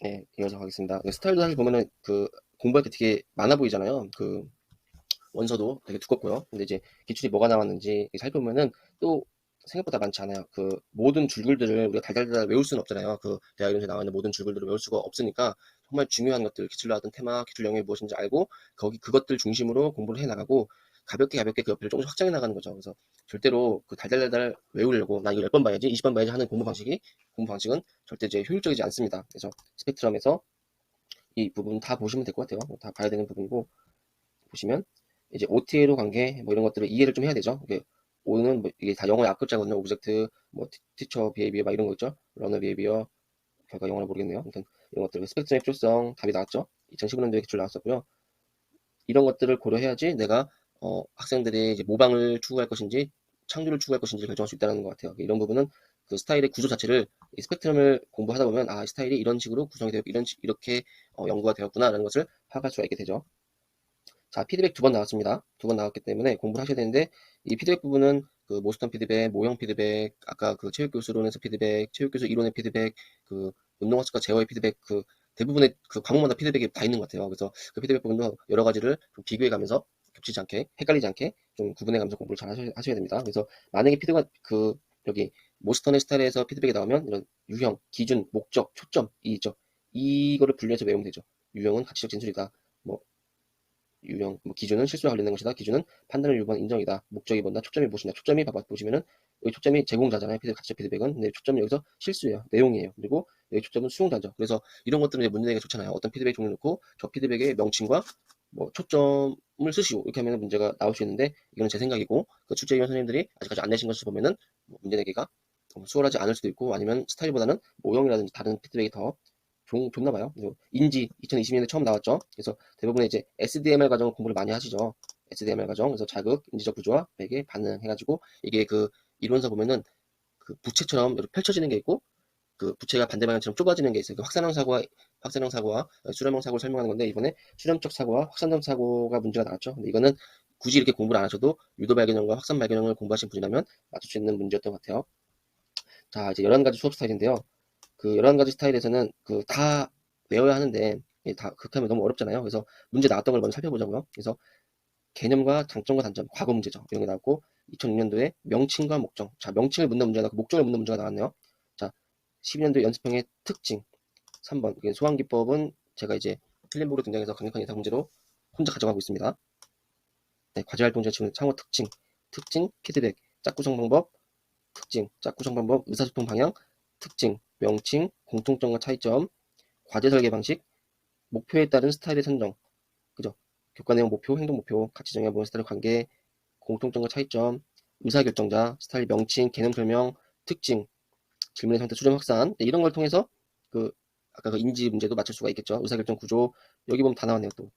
네, 이어서 가겠습니다. 스타일도 사실 보면은 공부할 게 되게 많아 보이잖아요. 원서도 되게 두껍고요. 근데 이제 기출이 뭐가 나왔는지 살펴보면은 또 생각보다 많지 않아요. 모든 줄글들을 우리가 달달달 외울 수는 없잖아요. 대학 이론서에 나와 있는 모든 줄글들을 외울 수가 없으니까 정말 중요한 것들, 기출 나왔던 테마, 기출 내용이 무엇인지 알고 그것들 중심으로 공부를 해 나가고 가볍게 가볍게 그 옆을 조금씩 확장해 나가는 거죠. 그래서 절대로 달달달달 외우려고 나 이거 10번 봐야지, 20번 봐야지 하는 공부 방식은 절대 이제 효율적이지 않습니다. 그래서 스펙트럼에서 이 부분 다 보시면 될 것 같아요. 다 봐야 되는 부분이고, 보시면 이제 OTA로 관계 뭐 이런 것들을 이해를 좀 해야 되죠. O는 뭐 이게 다 영어의 앞글자거든요. 오브젝트, 뭐 티처 비헤이비어 막 이런 거 있죠. 러너 비헤이비어, 결과 영어를 모르겠네요. 아무튼 이런 것들, 스펙트럼의 필요성 답이 나왔죠. 2015년도에 기출 나왔었고요. 이런 것들을 고려해야지 내가 학생들이 이제 모방을 추구할 것인지 창조를 추구할 것인지 결정할 수 있다는 것 같아요. 이런 부분은 스타일의 구조 자체를, 이 스펙트럼을 공부하다 보면 이 스타일이 이런 식으로 구성이 되었고 이렇게 연구가 되었구나라는 것을 파악할 수가 있게 되죠. 자, 피드백 2번 나왔습니다. 2번 나왔기 때문에 공부를 하셔야 되는데, 이 피드백 부분은 모스턴 피드백, 모형 피드백, 아까 체육교수론에서 피드백, 체육교수 이론의 피드백, 운동학습과 제어의 피드백, 대부분의 과목마다 피드백이 다 있는 것 같아요. 그래서 그 피드백 부분도 여러 가지를 좀 비교해 가면서 겹치지 않게, 헷갈리지 않게 좀 구분해 가면서 공부를 잘 하셔야 됩니다. 그래서 만약에 여기 모스턴의 스타일에서 피드백이 나오면 이런 유형, 기준, 목적, 초점, 이 있죠. 이거를 분류해서 외우면 되죠. 유형은 가치적 진술이다. 뭐 유형, 기준은 실수와 관련된 것이다. 기준은 판단을 유보한 인정이다. 목적이 뭔다. 초점이 무엇이냐. 초점이 보시면은 여기 초점이 제공자잖아요. 가치적 피드백은. 근데 초점은 여기서 실수예요. 내용이에요. 그리고 여기 초점은 수용자죠. 그래서 이런 것들은 이제 문제 내기 좋잖아요. 어떤 피드백 종류 놓고 저 피드백의 명칭과 뭐 초점을 쓰시오. 이렇게 하면 문제가 나올 수 있는데, 이거는 제 생각이고, 출제위원 선생님들이 아직까지 안 내신 것을 보면은 문제 내기가 수월하지 않을 수도 있고, 아니면 스타일보다는 모형이라든지 다른 피드백이 더 좋나 봐요. 그리고 인지 2020년에 처음 나왔죠. 그래서 대부분 이제 SDMR 과정 공부를 많이 하시죠. SDMR 과정. 그래서 자극, 인지적 구조와 백에 반응 해가지고, 이게 이론서 보면은 부채처럼 이렇게 펼쳐지는 게 있고, 부채가 반대 방향처럼 좁아지는 게 있어요. 확산형 사고와 수렴형 사고를 설명하는 건데, 이번에 수렴적 사고와 확산형 사고가 문제가 나왔죠. 근데 이거는 굳이 이렇게 공부를 안 하셔도 유도 발견형과 확산 발견형을 공부하신 분이라면 맞출 수 있는 문제였던 것 같아요. 자, 이제 11가지 수업 스타일인데요. 11가지 스타일에서는 다 외워야 하는데, 다 그렇게 하면 너무 어렵잖아요. 그래서 문제 나왔던 걸 먼저 살펴보자고요. 그래서 개념과 장점과 단점, 과거 문제죠. 이런 게 나왔고, 2006년도에 명칭과 목적. 자, 명칭을 묻는 문제가 나왔고, 목적을 묻는 문제가 나왔네요. 자, 12년도 연습형의 특징. 3번. 소환기법은 제가 이제 힐린보로 등장해서 강력한 예상 문제로 혼자 가져가고 있습니다. 네, 과제활동제 지금 창호 특징, 피드백, 짝구성 방법, 특징, 짝구성 방법, 의사소통 방향, 특징, 명칭, 공통점과 차이점, 과제 설계 방식, 목표에 따른 스타일의 선정, 그죠? 교과 내용 목표, 행동 목표, 같이 정해본 스타일 관계, 공통점과 차이점, 의사결정자, 스타일 명칭, 개념 설명, 특징, 질문의 형태, 수정 확산, 네, 이런 걸 통해서 그 아까 인지 문제도 맞출 수가 있겠죠. 의사결정 구조, 여기 보면 다 나왔네요 또.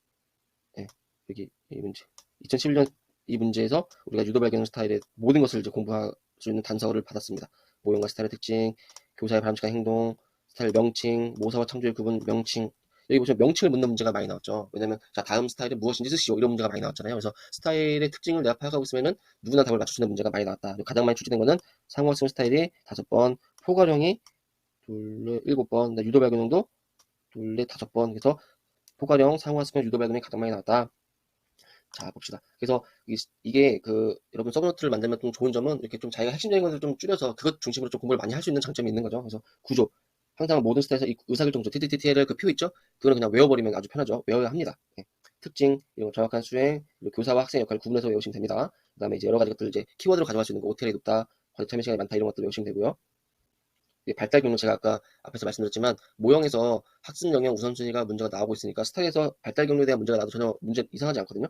네, 여기 이 문제. 2011년 이 문제에서 우리가 유도 발견 스타일의 모든 것을 이제 공부할 수 있는 단서를 받았습니다. 모형과 스타일의 특징, 교사의 바람직한 행동, 스타일 명칭, 모사와 창조의 구분 명칭. 여기 보시면 명칭을 묻는 문제가 많이 나왔죠. 왜냐면 자, 다음 스타일은 무엇인지 쓰시오, 이런 문제가 많이 나왔잖아요. 그래서 스타일의 특징을 내가 파악하고 있으면은 누구나 답을 맞출 수 있는 문제가 많이 나왔다. 가장 많이 출제된 거는 상호학습 스타일이 5번, 포괄형이 둘, 7번, 유도 발견형도 둘, 5번. 그래서 포괄형, 상호학습형, 유도 발견형이 가장 많이 나왔다. 자, 봅시다. 그래서 이게 여러분 서브노트를 만들면 좀 좋은 점은 이렇게 좀 자기가 핵심적인 것을 좀 줄여서 그것 중심으로 좀 공부를 많이 할 수 있는 장점이 있는 거죠. 그래서 구조. 항상 모든 스타일에서 이 의사결정 구조, TTTTL 표 있죠? 그거는 그냥 외워버리면 아주 편하죠. 외워야 합니다. 네. 특징, 이런 정확한 수행, 그리고 교사와 학생 역할을 구분해서 외우시면 됩니다. 그 다음에 이제 여러 가지 것들 이제 키워드로 가져갈 수 있는 거, OTL이 높다, 과제 참여 시간이 많다, 이런 것들 외우시면 되고요. 발달 경로 제가 아까 앞에서 말씀드렸지만, 모형에서 학습 영역 우선순위가 문제가 나오고 있으니까 스타일에서 발달 경로에 대한 문제가 나도 전혀 문제 이상하지 않거든요.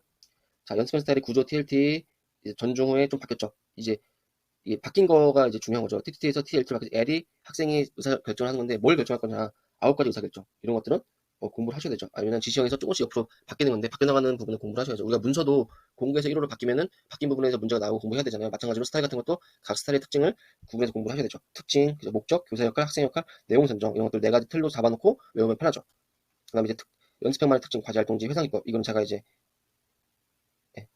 자, 연습생 스타일의 구조 TLT 이제 전중 후에 좀 바뀌었죠. 이제 이게 바뀐 거가 이제 중요한 거죠. TTT에서 TLT로 바뀌어서 L이 학생이 의사 결정을 하는 건데 뭘 결정할 거냐. 9가지 의사 결정. 이런 것들은 공부를 하셔야 되죠. 아니면 지시형에서 조금씩 옆으로 바뀌는 건데 바뀌어 나가는 부분은 공부를 하셔야죠. 우리가 문서도 공부에서 1호로 바뀌면은 바뀐 부분에서 문제가 나오고 공부해야 되잖아요. 마찬가지로 스타일 같은 것도 각 스타일의 특징을 구분해서 공부를 하셔야 되죠. 특징, 그죠? 목적, 교사 역할, 학생 역할, 내용 선정, 이런 것들 4가지 틀로 잡아놓고 외우면 편하죠. 그다음에 이제 연습형만의 특징, 과제 활동지, 회상 기법. 이건 제가 이제 예,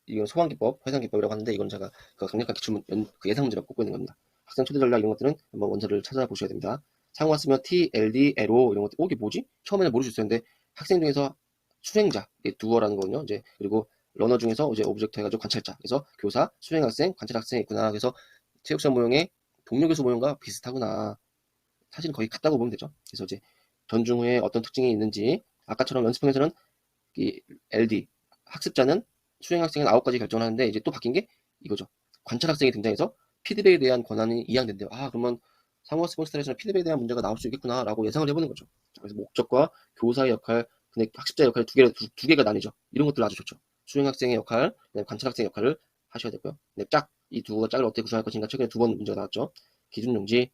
이건 소환기법, 회상기법이라고 하는데, 이건 제가 강력한 기출 예상 문제로 꼽고 있는 겁니다. 학생 초대 전략 이런 것들은 한번 원서를 찾아보셔야 됩니다. 상호가 쓰면 T, L, D, LO 이런 것들. 이게 뭐지? 처음에는 모를 수 있었는데 학생 중에서 수행자, 두어라는 거거든요. 이제 그리고 러너 중에서 이제 오브젝트 해가지고 관찰자. 그래서 교사, 수행학생, 관찰학생이 있구나. 그래서 체육시험 모형의 동료교수 모형과 비슷하구나. 사실은 거의 같다고 보면 되죠. 그래서 이제 전중 후에 어떤 특징이 있는지 아까처럼 연습형에서는 이 LD 학습자는 수행학생은 9가지 결정을 하는데 이제 또 바뀐 게 이거죠. 관찰학생이 등장해서 피드백에 대한 권한이 이양된대요. 아 그러면 상호 학습형 스타일에서는 피드백에 대한 문제가 나올 수 있겠구나라고 예상을 해보는 거죠. 그래서 목적과 교사의 역할, 근데 학습자의 역할 두 개가 나뉘죠. 이런 것들 아주 좋죠. 수행학생의 역할, 관찰학생의 역할을 하셔야 되고요. 네, 이 두 짝을 어떻게 구성할 것인가 최근에 2번 문제가 나왔죠. 기준 용지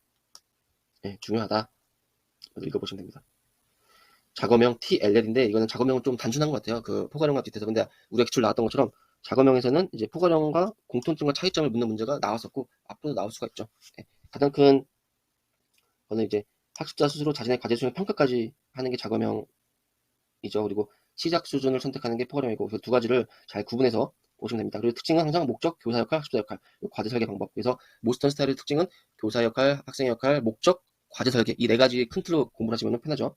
중요하다. 읽어보시면 됩니다. 작업형 TLL인데 이거는 작업형은 좀 단순한 것 같아요. 그 포괄형과 비슷해서. 근데 우리가 기출 나왔던 것처럼 작업형에서는 이제 포괄형과 공통점과 차이점을 묻는 문제가 나왔었고 앞으로도 나올 수가 있죠. 가장 큰 거는 이제 학습자 스스로 자신의 과제 수행 평가까지 하는 게 작업형이죠. 그리고 시작 수준을 선택하는 게 포괄형이고 그 두 가지를 잘 구분해서 보시면 됩니다. 그리고 특징은 항상 목적, 교사 역할, 학습자 역할, 과제 설계 방법. 그래서 모스턴 스타일의 특징은 교사 역할, 학생 역할, 목적, 과제 설계 이 네 가지 큰 틀로 공부를 하시면 편하죠.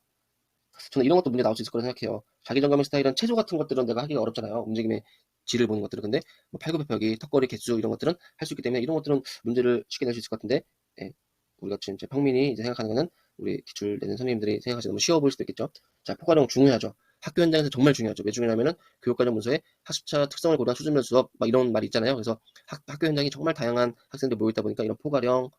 저는 이런 것도 문제 나올 수 있을 거라 생각해요. 자기점검의 스타일은 체조 같은 것들은 내가 하기가 어렵잖아요. 움직임의 질을 보는 것들은. 근데 뭐 팔굽혀펴기, 턱걸이, 개수 이런 것들은 할 수 있기 때문에 이런 것들은 문제를 쉽게 낼 수 있을 것 같은데 예, 우리 같이 이제 평민이 이제 생각하는 거는 우리 기출 내는 선생님들이 생각하시 너무 쉬워 보일 수도 있겠죠. 자, 포괄형 중요하죠. 학교 현장에서 정말 중요하죠. 왜 중요하냐면은 교육과정 문서에 학습자 특성을 고려한 수준별 수업 막 이런 말이 있잖아요. 그래서 학교 현장이 정말 다양한 학생들이 모여 있다 보니까 이런 포괄형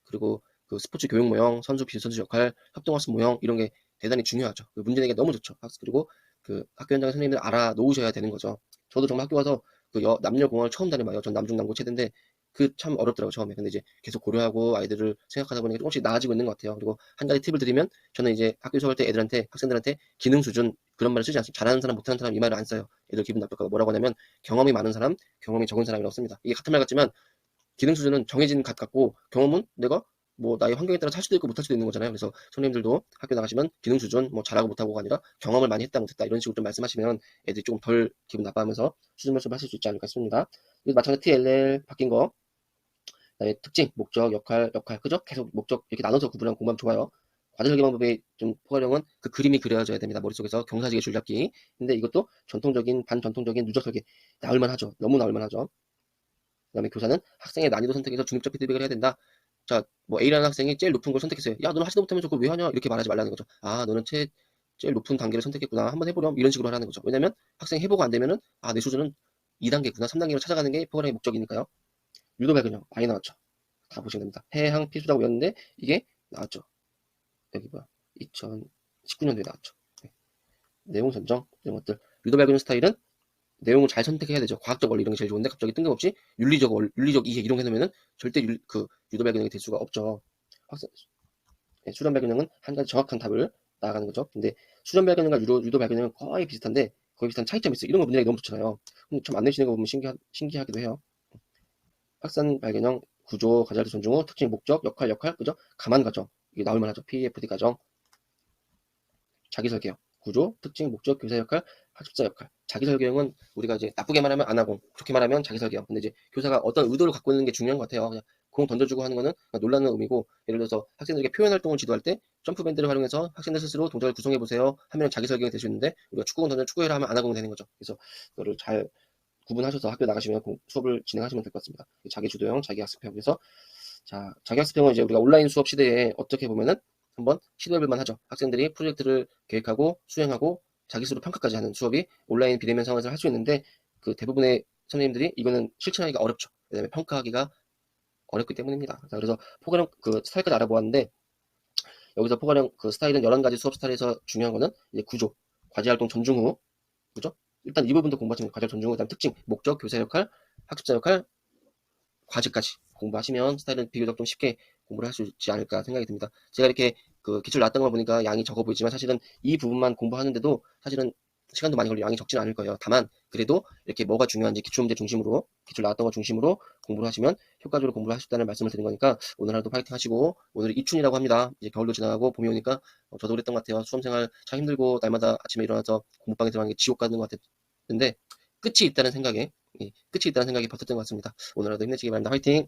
그리고 그 스포츠 교육 모형, 선수 비선수 역할, 협동학습 모형 이런 게 대단히 중요하죠. 그 문제 내기가 너무 좋죠. 그리고 그 학교 현장 선생님들 알아 놓으셔야 되는 거죠. 저도 정말 학교 가서 그 남녀 공학을 처음 다녀봐요. 전 남중남고 체대인데 그 참 어렵더라고요 처음에. 근데 이제 계속 고려하고 아이들을 생각하다 보니까 조금씩 나아지고 있는 것 같아요. 그리고 한 가지 팁을 드리면 저는 이제 학교 수업할 때 애들한테 학생들한테 기능 수준 그런 말을 쓰지 않습니다. 잘하는 사람 못하는 사람 이 말을 안 써요. 애들 기분 나쁠까 봐. 뭐라고 하냐면 경험이 많은 사람, 경험이 적은 사람이라고 씁니다. 이게 같은 말 같지만 기능 수준은 정해진 값 같고 경험은 내가 뭐 나의 환경에 따라 살 수도 있고 못할 수도 있는 거잖아요. 그래서 선생님들도 학교 나가시면 기능 수준 뭐 잘하고 못하고가 아니라 경험을 많이 했다 못했다 이런 식으로 좀 말씀하시면 애들이 조금 덜 기분 나빠하면서 수준 말씀 하실 수 있지 않을까 싶습니다. 그리고 마찬가지 TLL 바뀐 거 그다음에 특징, 목적, 역할 그죠? 계속 목적 이렇게 나눠서 구분하면 공부하면 좋아요. 과제 설계 방법의 좀 포괄형은 그 그림이 그려져야 됩니다. 머릿속에서 경사지게 줄잡기. 근데 이것도 전통적인 반전통적인 누적 설계 나올만 하죠. 너무 나올만 하죠. 그다음에 교사는 학생의 난이도 선택에서 중립적 피드백을 해야 된다. 자, 뭐 A라는 학생이 제일 높은 걸 선택했어요. 야, 너는 하지도 못하면서 그걸 왜 하냐? 이렇게 말하지 말라는 거죠. 아, 너는 제일 높은 단계를 선택했구나. 한번 해보렴. 이런 식으로 하라는 거죠. 왜냐면 학생이 해보고 안 되면은 아, 내 수준은 2단계구나. 3단계로 찾아가는 게 포괄형의 목적이니까요. 유도 발견형 많이 나왔죠. 다 보시면 됩니다. 해양 필수라고 외웠는데 이게 나왔죠. 여기 뭐야? 2019년도에 나왔죠. 네. 내용 선정 이런 것들. 유도 발견형 스타일은 내용을 잘 선택해야 되죠. 과학적 원리 이런 게 제일 좋은데 갑자기 뜬금없이 윤리적 이해 이런 게 해놓으면은 절대 유도 발견형이 될 수가 없죠. 학생, 수련 발견형은 한 가지 정확한 답을 나아가는 거죠. 근데 수련 발견형과 유도 발견형은 거의 비슷한데 거의 비슷한 차이점이 있어요. 이런 거 문제가 너무 좋잖아요. 참 안 내시는 거 보면 신기하기도 해요. 확산 발견형 구조, 가자를 존중 후 특징, 목적, 역할, 그죠? 가만 가정 이게 나올 만하죠. PEFD 가정, 자기 설계형, 구조, 특징, 목적, 교사 역할, 학습자 역할. 자기 설계형은 우리가 이제 나쁘게 말하면 안 하고 좋게 말하면 자기 설계형. 근데 이제 교사가 어떤 의도를 갖고 있는 게 중요한 것 같아요. 그냥 공 던져주고 하는 거는 놀라는 의미고 예를 들어서 학생들에게 표현 활동을 지도할 때 점프밴드를 활용해서 학생들 스스로 동작을 구성해 보세요 하면 자기 설계형이 될 수 있는데 우리가 축구공 던져 축구해라 하면 안 하고 되는 거죠. 그래서 그거를 잘 구분하셔서 학교 나가시면 수업을 진행하시면 될 것 같습니다. 자기 주도형, 자기 학습형. 그래서 자, 자기 학습형은 이제 우리가 온라인 수업 시대에 어떻게 보면은 한번 시도해볼 만하죠. 학생들이 프로젝트를 계획하고 수행하고 자기 스스로 평가까지 하는 수업이 온라인 비대면 상황에서 할 수 있는데 그 대부분의 선생님들이 이거는 실천하기가 어렵죠. 왜냐하면 평가하기가 어렵기 때문입니다. 자, 그래서 포괄형 그 스타일까지 알아보았는데 여기서 포괄형 그 스타일은 11가지 수업 스타일에서 중요한 거는 이제 구조, 과제활동 전중 후, 그죠? 일단 이 부분도 공부하시면 과제 전중 후, 그다음 특징, 목적, 교사 역할, 학습자 역할, 과제까지 공부하시면 스타일은 비교적 좀 쉽게 공부를 할 수 있지 않을까 생각이 듭니다. 제가 이렇게 그 기출 나왔던 걸 보니까 양이 적어 보이지만 사실은 이 부분만 공부하는데도 사실은 시간도 많이 걸리고 양이 적지는 않을 거예요. 다만 그래도 이렇게 뭐가 중요한지 기출문제 중심으로 기출 나왔던 거 중심으로 공부를 하시면 효과적으로 공부를 하실 수 있다는 말씀을 드린 거니까 오늘 하루도 파이팅 하시고 오늘이 입춘이라고 합니다. 이제 겨울도 지나가고 봄이 오니까 저도 그랬던 것 같아요. 수험생활 참 힘들고 날마다 아침에 일어나서 공부방에 들어가는 게 지옥 같은 것 같았는데 끝이 있다는 생각에 버텼던 것 같습니다. 오늘 하루도 힘내시기 바랍니다. 화이팅!